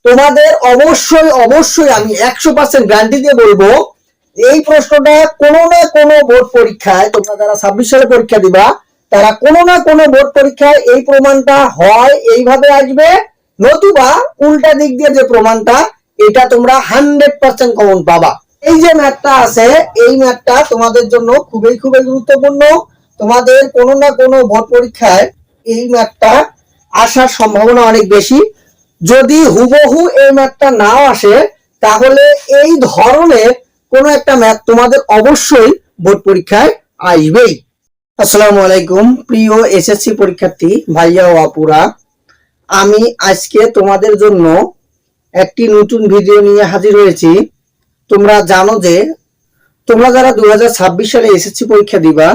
তোমাদের অবশ্যই অবশ্যই আমি 100% গ্যারান্টি দিয়ে বলবো এই প্রশ্নটা কোনো না কোনো বোর্ড পরীক্ষায়, তোমরা যারা 26 সালে পরীক্ষা দিবা তারা কোনো না কোনো বোর্ড পরীক্ষায় এই প্রমাণটা হয় এইভাবে আসবে, নতুবা উল্টা দিক দিয়ে যে প্রমাণটা এটা তোমরা 100% কমন পাবা। এই যে ম্যাথটা আছে এই ম্যাথটা তোমাদের জন্য খুবই খুবই গুরুত্বপূর্ণ। তোমাদের কোনো না কোনো বোর্ড পরীক্ষায় এই ম্যাথটা আসার সম্ভাবনা অনেক বেশি। যদি হুবহু এই ম্যাথটা নাও আসে তাহলে এই ধরনের কোন একটা ম্যাথ তোমাদের অবশ্যই বোর্ড পরীক্ষায় আসবেই। আসসালামু আলাইকুম প্রিয় এসএসসি পরীক্ষার্থী ভাইয়া ও আপুরা, আমি আজকে তোমাদের জন্য একটি নতুন ভিডিও নিয়ে হাজির হয়েছি। তোমরা জানো যে তোমরা যারা 2026 সালে এসএসসি পরীক্ষা দিবা,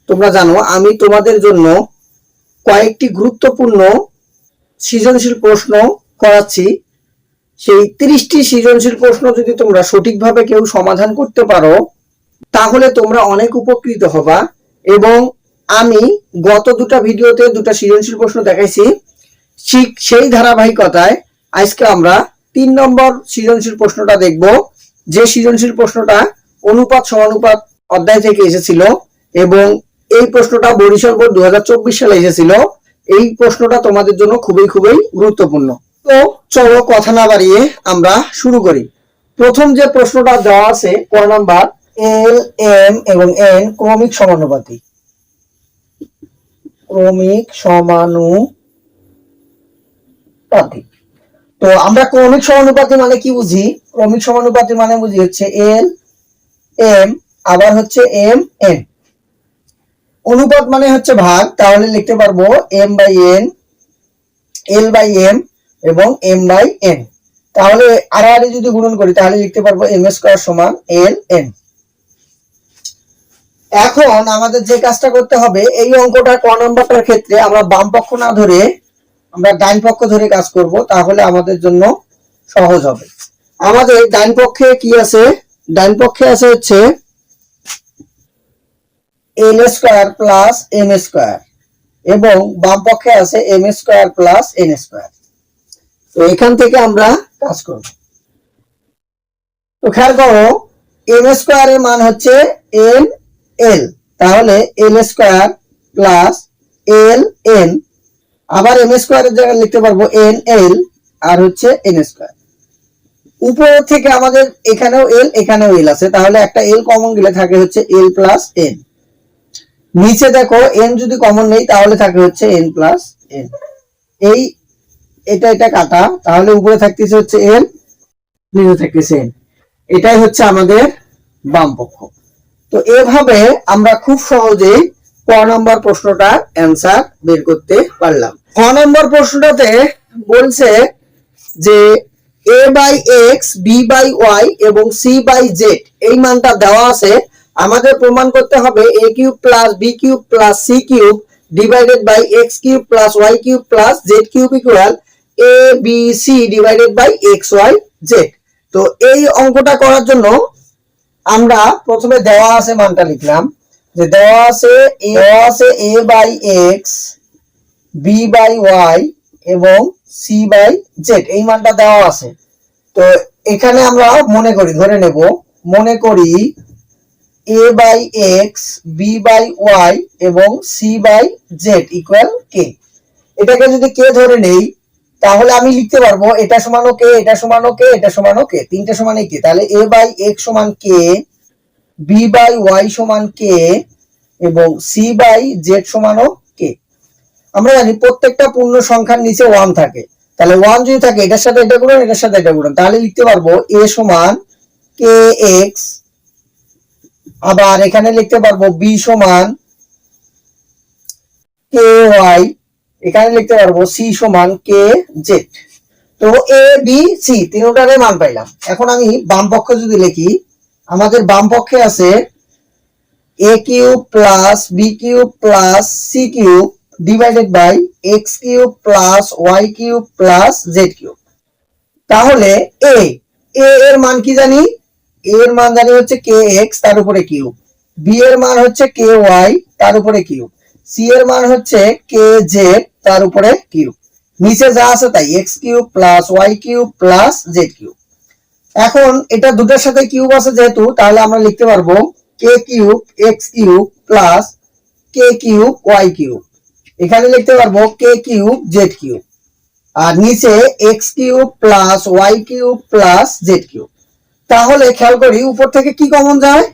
তোমরা জানো আমি তোমাদের জন্য কয়েকটি গুরুত্বপূর্ণ সৃজনশীল প্রশ্ন করাচ্ছি। সেই 30টি সৃজনশীল প্রশ্ন যদি তোমরা সঠিকভাবে কেউ সমাধান করতে পারো তাহলে তোমরা অনেক উপকৃত হবা। এবং আমি গত দুটা ভিডিওতে দুটা সৃজনশীল প্রশ্ন দেখাইছি, ঠিক সেই ধারাবাহিকতায় আজকে আমরা 3 নম্বর সৃজনশীল প্রশ্নটা দেখব, যে সৃজনশীল প্রশ্নটা অনুপাত সমানুপাত অধ্যায় থেকে এসেছিল এবং এই প্রশ্নটা বরিশাল বোর্ড 2024 সালে এসেছিল। এই প্রশ্নটা তোমাদের জন্য খুবই খুবই গুরুত্বপূর্ণ। তো চলো কথা না বাড়িয়ে আমরা শুরু করি। প্রথম যে প্রশ্নটা দেওয়া আছে ক নাম্বার, এল এম এবং এন ক্রমিক সমানুপাতি। ক্রমিক সমানুপাতি, তো আমরা ক্রমিক সমানুপাতি মানে কি বুঝি? ক্রমিক সমানুপাতি মানে বুঝি হচ্ছে এল এম আবার হচ্ছে এম এন। অনুপাত মানে হচ্ছে ভাগ, তাহলে লিখতে পারবো M by N, L by M এবং এম বাই এন। তাহলে আড়াআড়ি যদি গুণন করি তাহলে লিখতে পারবো এম স্কয়ার সমান এল এন। এখন আমাদের যে কাজটা করতে হবে, এই অঙ্কটা ক নম্বরটার ক্ষেত্রে আমরা বাম পক্ষ না ধরে আমরা ডান পক্ষ ধরে কাজ করব, তাহলে আমাদের জন্য সহজ হবে। আমাদের ডান পক্ষে কি আছে? ডান পক্ষে আছে হচ্ছে L square plus M square এবং বাম পক্ষে আছে M square plus N square. তো এখান থেকে আমরা কাজ করব। তো খেয়াল করো, এম স্কয়ার এর মান হচ্ছে এন এল, তাহলে এল স্কয়ার প্লাস এল এন, আবার এম স্কয়ার এর জায়গায় লিখতে পারবো এন এল আর হচ্ছে এন স্কয়ার। উপর থেকে আমাদের এখানেও এল এখানেও এল আছে, তাহলে একটা এল কমন গেলে থাকে হচ্ছে এল প্লাস এন। নিচে দেখো এন যদি কমন নেই তাহলে থাকে হচ্ছে এন প্লাস এন। এই এটা কাটা, তাহলে উপরে থাকতেছে হচ্ছে এন, নিচে থাকতেছে এন। এটাই হচ্ছে আমাদের বাম পক্ষ। তো এভাবে আমরা খুব সহজেই ক নম্বর প্রশ্নটার অ্যান্সার বের করতে পারলাম। ক নম্বর প্রশ্নটাতে বলছে যে a by X, B by Y এবং সি বাই জেড এই মানটা দেওয়া আছে। আমাদের প্রমাণ করতে হবে a cube plus B cube plus C cube divided by X cube plus Y cube plus Z cube equal A B C divided by X Y Z. তো এই অঙ্কটা করার জন্য আমরা প্রথমে দেওয়া আছে মানটা লিখলাম, যে দেওয়া আছে a by X, B by Y এবং সি বাই জেড, এই মানটা দেওয়া আছে। তো এখানে আমরা মনে করি a by X, B by Y এবং C by Z equal K. এটাকে যদি কে ধরে নেই তাহলে আমি লিখতে পারবো এটা সমান কে, এটা সমান কে, এটা সমান কে, তিনটা সমান কে। তাহলে a বাই এক্স সমান কে, বি বাই ওয়াই সমান কে এবং সি বাই জেড সমানও কে। আমরা জানি প্রত্যেকটা পূর্ণ সংখ্যার নিচে 1 থাকে, তাহলে 1 যদি থাকে এটার সাথে এটা গুণন, এটার সাথে এটা গুণন, তাহলে লিখতে পারবো a সমান কে এক্স, আবার এখানে লিখতে পারবো b সমান কে ওয়াই, এখানে লিখতে পারবো c সমান কে জেড। তো a b c তিনটারে মান পাইলাম। এখন আমি বাম পক্ষ যদি লিখি, আমাদের বাম পক্ষে আছে a cube plus B cube plus C cube divided by X cube plus Y cube plus Z cube. তাহলে a এর মান কি জানি? a এর মান জানি হচ্ছে কে এক্স তার উপরে কিউব, বি এর মান হচ্ছে কে ওয়াই তার উপরে কিউব, সি এর মান হচ্ছে কে জেড তার উপরে কিউব। নিচে যা আছে তাই X cube plus Y cube plus Z cube. এখন এটা দুটোর সাথে কিউব আছে যেহেতু, তাহলে আমরা লিখতে পারবো K cube X cube plus K cube Y cube. এখানে লিখতে পারবো কে কিউব জেড কিউব, আর নিচে X cube plus Y cube plus Z cube. তাহলে খেয়াল করি উপর থেকে কি কমন যায়,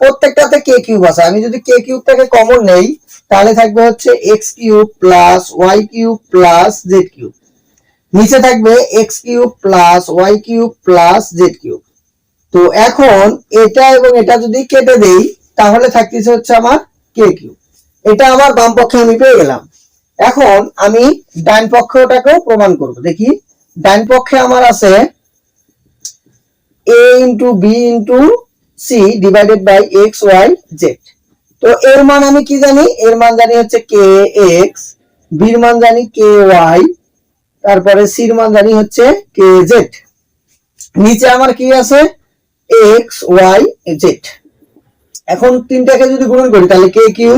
প্রত্যেকটাতে কে কিউব আছে। আমি যদি কে কিউবটাকে কমন নেই তাহলে থাকবে হচ্ছে X cube plus Y cube plus Z cube, নিচে থাকবে X cube plus Y cube plus Z cube. তো এখন এটা এবং এটা যদি কেটে দেই তাহলে থাকতেছে হচ্ছে আমার কে কিউব। এটা আমার বাম পক্ষে আমি পেয়ে গেলাম। এখন আমি ডান পক্ষটাকেও প্রমাণ করব। দেখি ডান পক্ষে আমার আছে a into B into C divided by X Y Z. তো এর মান আমি কি জানি, এর মান জানি হচ্ছে কে এক্স, বির মান জানি কে ওয়াই, তারপরে সির মান জানি হচ্ছে কে জেড। নিচে আমার কি আছে এক্স ওয়াই জেড। এখন তিনটাকে যদি গুণন করি তাহলে কে কিউ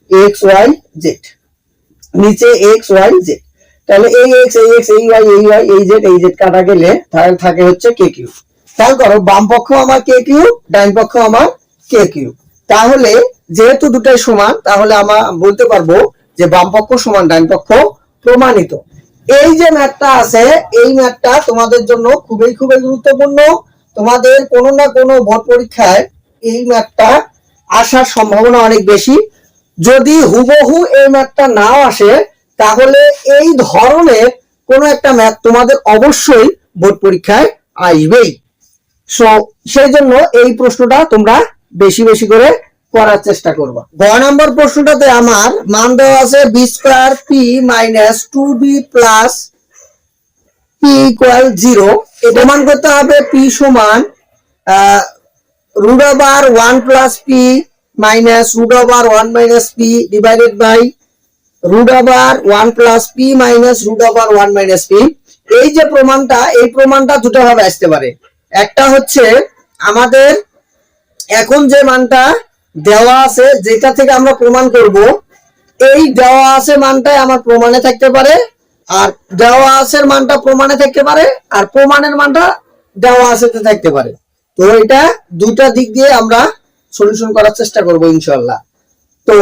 এক্স ওয়াই জেড, নিচে এক্স ওয়াই জেড। তাহলে এই এক্স এই এক্স এই ওয়াই এই জেড কাটা গেলে তাহলে থাকে হচ্ছে কে কিউ। খেয়াল করো বাম পক্ষ আমার কে কিউ, ডান পক্ষ আমার কে কিউ। তাহলে যেহেতু দুটাই সমান তাহলে আমরা বলতে পারবো যে বাম পক্ষ সমান ডান পক্ষ প্রমাণিত। এই যে ম্যাথটা আছে এই ম্যাথটা তোমাদের জন্য খুবই খুবই গুরুত্বপূর্ণ। তোমাদের কোনো না কোনো বোর্ড পরীক্ষায় এই ম্যাথটা আসার সম্ভাবনা অনেক বেশি। যদি হুবহু এই ম্যাথটা নাও আসে তাহলে এই ধরনের কোনো একটা ম্যাথ তোমাদের অবশ্যই বোর্ড পরীক্ষায় আসবেই। সো সেই জন্য এই প্রশ্নটা তোমরা বেশি বেশি করে করার চেষ্টা করবা। গ নম্বর প্রশ্নটাতে আমার মান দেওয়া আছে B square P minus 2b plus P equal 0। এটা মান করতে হবে পি সমান root over 1 plus P minus root over 1 minus P divided by root over 1 plus P minus root over 1 minus P. এই যে প্রমাণটা, এই প্রমাণটা দুটো ভাবে আসতে পারে। একটা হচ্ছে আমাদের এখন যে মানটা দেওয়া আছে যেটা থেকে আমরা প্রমাণ করব, এই দেওয়া আছে মানটাই আমার প্রমাণে থাকতে পারে, আর দেওয়া আছে মানটা প্রমাণে থাকতে পারে, আর প্রমাণের মানটা দেওয়া আছে থাকতে পারে। তো এটা দুটা দিক দিয়ে আমরা সলিউশন করার চেষ্টা করব ইনশাআল্লাহ। তো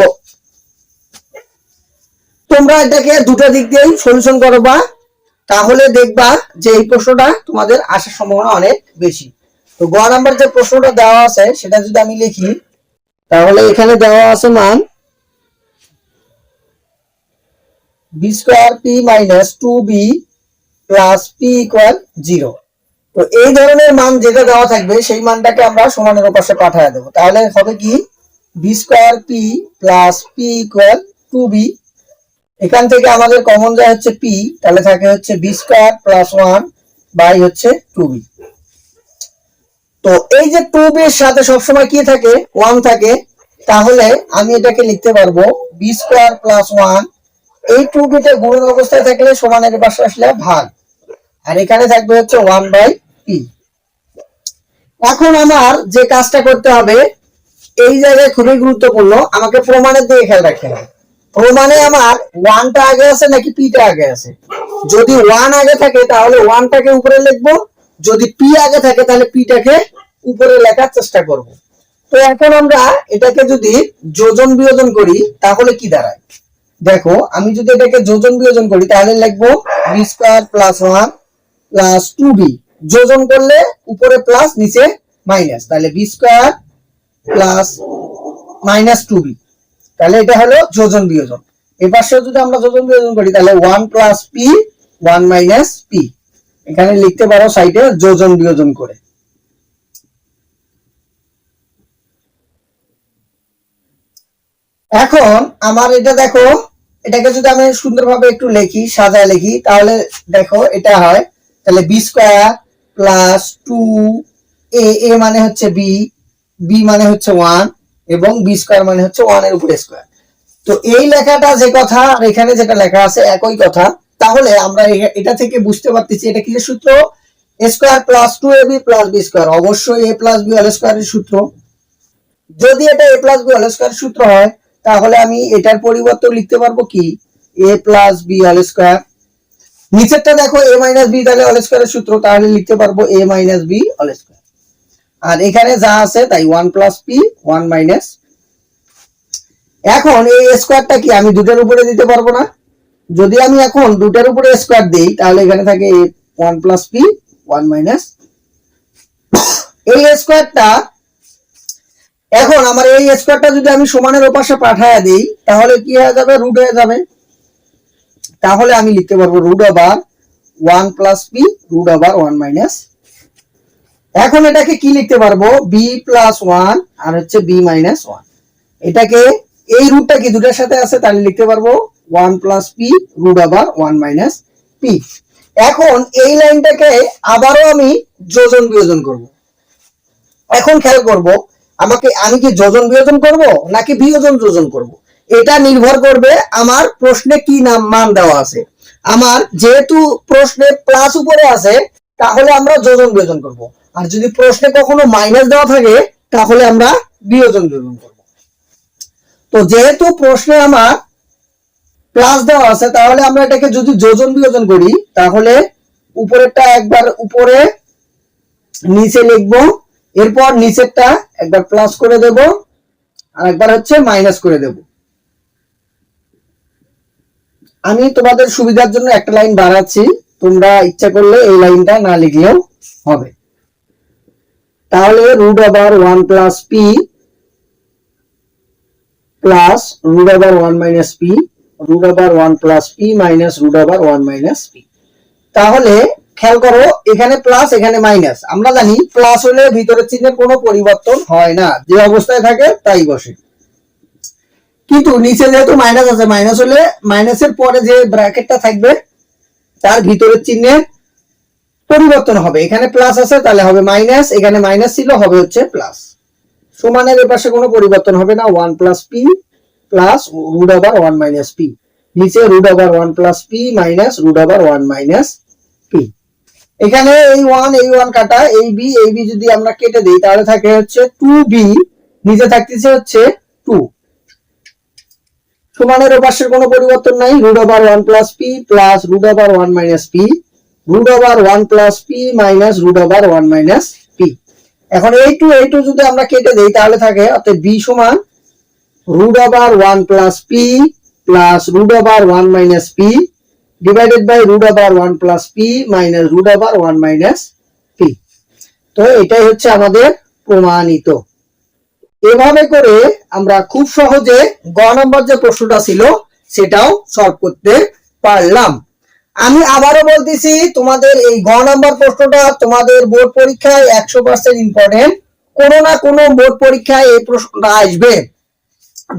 তোমরা এটাকে দুটো দিক দিয়েই সলিউশন করবা, তাহলে দেখবা যে এই প্রশ্নটা তোমাদের আসার সম্ভাবনা অনেক বেশি। তো গ নাম্বার যে প্রশ্নটা দেওয়া আছে সেটা যদি আমি লিখি তাহলে এখানে দেওয়া আছে মান B square P minus 2b plus P equal 0। তো এই ধরনের মান যেটা দেওয়া থাকবে সেই মানটাকে আমরা সমানের পাশে পাঠিয়ে দেব। তাহলে হবে কি B square P plus P equal 2b। এখান থেকে আমাদের কমন যায় হচ্ছে পি, তাহলে থাকে হচ্ছে বি স্কয়ার প্লাস 1 বাই হচ্ছে 2b। তো এই যে 2b এর সাথে সবসময় কি থাকে 1 থাকে, তাহলে আমি এটাকে লিখতে পারবো বি স্কয়ার প্লাস 1। এই 2b তে গুণন অবস্থায় থাকলে সমানের পাশে আসলে ভাগ, আর এখানে থাকবে হচ্ছে 1 বাই পি। এখন আমার যে কাজটা করতে হবে এই জায়গায় খুবই গুরুত্বপূর্ণ, আমাকে প্রমাণের দিকে খেয়াল রাখতে হবে। প্রমাণে আমার 1টা আগে আছে নাকি পিটা আগে আছে। যদি 1 আগে থাকে তাহলে 1টাকে উপরে লিখবো, যদি পি আগে থাকে তাহলে পিটাকে উপরে লেখার চেষ্টা করব। তো এখন আমরা এটাকে যদি যোজন বিয়োজন করি তাহলে কি দাঁড়ায়, দেখো আমি যদি এটাকে যোজন বিয়োজন করি তাহলে লিখবো B square plus 1 plus 2b। যোজন করলে উপরে প্লাস নিচে মাইনাস, তাহলে B square plus minus 2b। তাহলে এটা হলো যোজন বিয়োজন। এপাশে যদি আমরা যোজন বিয়োজন করি তাহলে 1 প্লাস পি 1 মাইনাস পি। এখানে লিখতে পারো সাইডে যোজন বিয়োজন করে। এখন আমার এটা দেখো, এটাকে যদি আমি সুন্দরভাবে একটু লিখি সাজায় লিখি তাহলে দেখো এটা হয়, তাহলে বি স্কয়ার প্লাস 2 এ মানে হচ্ছে বি, বি মানে হচ্ছে 1 এবং বি স্কয়ার মানে হচ্ছে 1 এর উপরে স্কয়ার। তো এই লেখাটা যে কথা আর এখানে যেটা লেখা আছে একই কথা। তাহলে আমরা এটা থেকে বুঝতে পারতেছি এটা কিসের সূত্র, a square plus 2ab plus b square. অবশ্যই a প্লাস b হোল স্কয়ারের সূত্র। যদি এটা a প্লাস b হোল স্কয়ারের সূত্র হয় তাহলে আমি এটার পরিবর্তে লিখতে পারবো কি a plus b whole square. নিচেরটা দেখো a মাইনাস বি তাহলে হোল স্কয়ারের সূত্র, তাহলে লিখতে পারবো a minus b whole square. আর এখানে যা আছে তাই 1 প্লাস পি 1 মাইনাস। এখন এই স্কয়ারটা কি আমি দুটার উপরে দিতে পারবো না? যদি আমি এখন দুটার উপরে স্কয়ার দেই তাহলে এখানে থাকে 1 প্লাস পি 1 মাইনাস। এই স্কয়ারটা এখন আমার এই স্কয়ারটা যদি আমি সমানের ওপাশে পাঠায়া দেই তাহলে কি হয়ে যাবে? রুট হয়ে যাবে। তাহলে আমি লিখতে পারবো root over 1 plus P root over 1 minus. এখন এটাকে কি লিখতে পারবো? বি প্লাস 1 আর হচ্ছে বি মাইনাস 1। এটাকে এই রুটটা কি দুটার সাথে আছে তাহলে লিখতে পারবো 1 plus P root over 1 minus P. এখন এই লাইনটাকে আবারও আমি যোজন বিয়োজন করব। এখন খেয়াল করব আমি কি যোজন বিয়োজন করব নাকি বিয়োজন যোজন করব, এটা নির্ভর করবে আমার প্রশ্নে কি মান দেওয়া আছে। আমার যেহেতু প্রশ্নে প্লাস উপরে আছে তাহলে আমরা যোজন বিয়োজন করব, আর যদি প্রশ্নে কখনো মাইনাস দেওয়া থাকে তাহলে আমরা বিয়োজন বিয়োজন করব। তো যেহেতু প্রশ্নে আমার প্লাস দেওয়া আছে তাহলে আমরা এটাকে যদি যোজন বিয়োজন করি তাহলে উপরেরটা একবার উপরে নিচে লিখবো, এরপর নিচেরটা একবার প্লাস করে দেব আর একবার হচ্ছে মাইনাস করে দেব। আমি তোমাদের সুবিধার জন্য একটা লাইন বাড়াচ্ছি, তোমরা ইচ্ছা করলে এই লাইনটা না লিখলেও হবে। তাহলে root over 1 plus P plus root over 1 minus P root over 1 plus P minus root over 1 minus P. তাহলে খেয়াল করো এখানে প্লাস এখানে মাইনাস, আমরা জানি প্লাস হলে ভিতরের চিহ্নের কোনো পরিবর্তন হয় না, যে অবস্থায় থাকে তাই বসে। কিন্তু নিচে যেহেতু মাইনাস আছে, মাইনাস হলে মাইনাসের পরে যে ব্র্যাকেটটা থাকবে তার ভিতরের চিহ্নের পরিবর্তন হবে। এখানে প্লাস আছে তাহলে হবে মাইনাস, এখানে মাইনাস ছিল হবে হচ্ছে প্লাস। সমানের এর পাশে কোনো পরিবর্তন হবে না, 1 plus P plus root over 1 minus p, নিচে root over 1 plus P minus root over 1 minus p. এখানে এই 1 কাটা, এই বি যদি আমরা কেটে দেই তাহলে থাকে হচ্ছে 2b, নিচে থাকতেছে হচ্ছে 2। সমানের ওপাশের কোনো পরিবর্তন নাই, root over 1 plus P plus root over 1 minus P root over 1 plus P minus root over 1 minus P. এখন এই টু যদি আমরা কেটে দেই তাহলে থাকে অর্থাৎ বি সমান root over 1 plus P plus root over 1 minus P divided by root over 1 plus P minus root over 1 minus P. তো এটাই হচ্ছে আমাদের প্রমাণিত। এভাবে করে আমরা খুব সহজে গ নম্বর যে প্রশ্নটা ছিল সেটাও সলভ করতে পারলাম। আমি আবারও বলতেছি, তোমাদের এই গ নম্বর প্রশ্নটা তোমাদের বোর্ড পরীক্ষায় 100% ইম্পর্টেন্ট। কোনো না কোনো বোর্ড পরীক্ষায় এই প্রশ্নটা আসবে।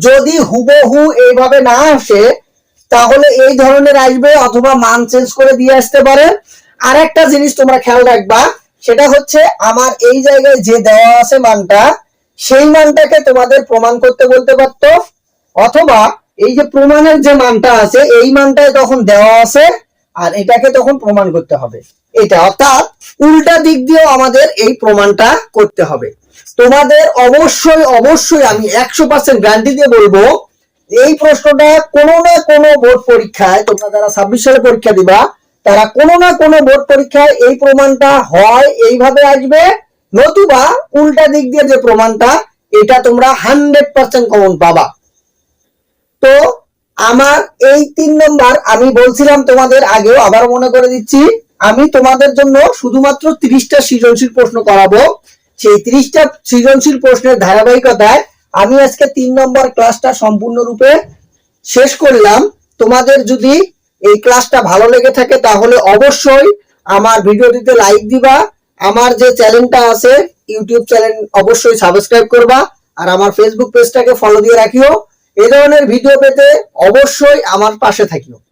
যদি হুবহু এইভাবে না আসে তাহলে এই ধরনের আসবে, অথবা মান চেঞ্জ করে দিয়ে আসতে পারে। আর একটা জিনিস তোমরা খেয়াল রাখবা, সেটা হচ্ছে আমার এই জায়গায় যে দেওয়া আছে মানটা, সেই মানটাকে তোমাদের প্রমাণ করতে বলতে পারতো, অথবা এই যে প্রমাণের যে মানটা আছে এই মানটাই তখন দেওয়া আছে আর এটাকে তখন প্রমাণ করতে হবে। এটা অর্থাৎ উল্টা দিক দিয়েও আমাদের এই প্রমাণটা করতে হবে। তোমাদের অবশ্যই আমি 100% গ্যারান্টি দিয়ে বলবো এই প্রশ্নটা কোনো না কোনো বোর্ড পরীক্ষায়, তোমরা যারা 26 সালে পরীক্ষা দিবা তারা কোনো না কোনো বোর্ড পরীক্ষায় এই প্রমাণটা হয় এইভাবে আসবে, নতুবা উল্টা দিক দিয়ে যে প্রমাণটা এটা তোমরা 100% কমন পাবা। তো আমার এই 3 নম্বর আমি বলছিলাম তোমাদের আগেও, আবার মনে করে দিচ্ছি, আমি তোমাদের জন্য শুধুমাত্র 30টা সৃজনশীল প্রশ্ন করাবো। সেই 30টা সৃজনশীল প্রশ্নের ধারাবাহিকতায় আমি আজকে 3 নম্বর ক্লাসটা সম্পূর্ণরূপে শেষ করলাম। তোমাদের যদি এই ক্লাসটা ভালো লেগে থাকে তাহলে অবশ্যই আমার ভিডিওটিতে লাইক দিবা, আমার যে চ্যানেলটা আছে ইউটিউব চ্যানেল অবশ্যই সাবস্ক্রাইব করবা, আর আমার ফেসবুক পেজটাকে ফলো দিয়ে রাখিও। এই ধরনের ভিডিও পেতে অবশ্যই আমার পাশে থাকিও।